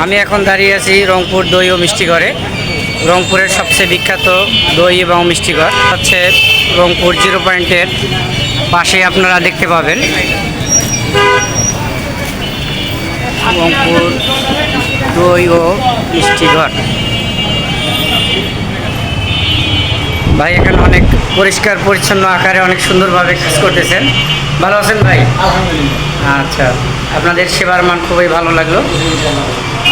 আমি এখন দাঁড়িয়ে আছি রংপুর দই ও মিষ্টি ঘরে। রংপুরের সবচেয়ে বিখ্যাত দই এবং মিষ্টি ঘর হচ্ছে রংপুর 0 পয়েন্টের পাশে আপনারা দেখতে পাবেন রংপুর দই ও মিষ্টি ঘর। ভাই এখানে অনেক পরিষ্কার পরিচ্ছন্ন আকারে অনেক সুন্দরভাবে কাজ করতেছেন। ভালো আছেন ভাই? আচ্ছা, আপনাদের সেবার মান খুবই ভালো লাগলো।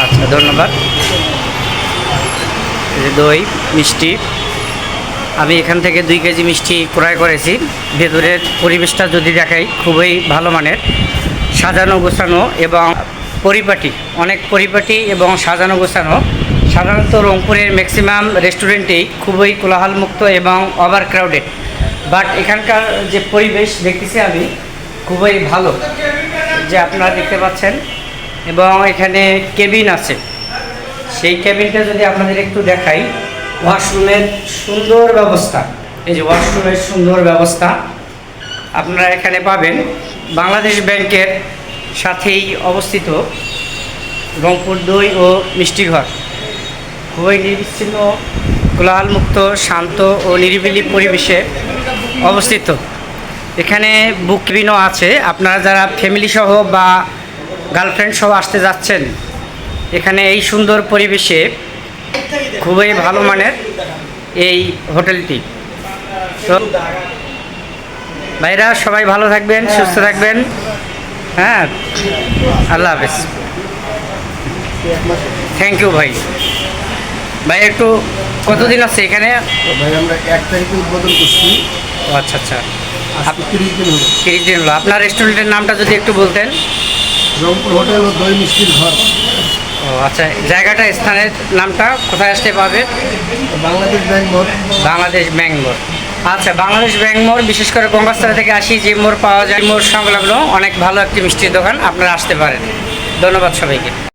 আচ্ছা, ধন্যবাদ। দই মিষ্টি আমি এখান থেকে 2 কেজি মিষ্টি ক্রয় করেছি। ভেতরের পরিবেশটা যদি দেখাই খুবই ভালো মানের, সাজানো গোছানো এবং পরিপাটি, অনেক পরিপাটি এবং সাজানো গোছানো। সাধারণত রংপুরের ম্যাক্সিমাম রেস্টুরেন্টেই খুবই কোলাহলমুক্ত এবং ওভার ক্রাউডেড, বাট এখানকার যে পরিবেশ দেখতেছি আমি খুবই ভালো, যে আপনারা দেখতে পাচ্ছেন। এবং এখানে কেবিন আছে, সেই কেবিনটা যদি আপনাদের একটু দেখাই, ওয়াশরুমের সুন্দর ব্যবস্থা। এই যে ওয়াশরুমের সুন্দর ব্যবস্থা আপনারা এখানে পাবেন। বাংলাদেশ ব্যাংকের সাথেই অবস্থিত রংপুর দই ও মিষ্টি ঘর খুবই নিরবিচ্ছিন্ন, কোলাহলমুক্ত, শান্ত ও নিরিবিলি পরিবেশে অবস্থিত। এখানে বুক কেবিনও আছে। আপনারা যারা ফ্যামিলি সহ বা গার্লফ্রেন্ড সহ আসতে যাচ্ছেন, এখানে এই সুন্দর পরিবেশে খুবই ভালো মানের এই হোটেলটি। তো ভাইরা সবাই ভালো থাকবেন, সুস্থ থাকবেন। হ্যাঁ, আল্লাহ হাফেজ। থ্যাংক ইউ ভাই। ভাই একটু কতদিন আছে এখানে? ভাই আমরা 1 তারিখে উদ্বোধন করছি। আচ্ছা আচ্ছা, 30 দিন হলো। 30 দিন হলো। আপনার রেস্টুরেন্টের নামটা যদি একটু বলতেন। রংপুর হোটেল ও দই মিষ্টির ঘর। ও আচ্ছা, জায়গাটা, স্থানের নামটা কোথায় আসতে পাবে? বাংলাদেশ ব্যাংক মোড়। বাংলাদেশ ব্যাংক মোড়। আচ্ছা, বাংলাদেশ ব্যাংক মোড়, বিশেষ করে গঙ্গাস্তরা থেকে আসি যে মোড় পাওয়া যায়, মোড় সংলগ্ন অনেক ভালো একটি মিষ্টির দোকান, আপনারা আসতে পারেন। ধন্যবাদ সবাইকে।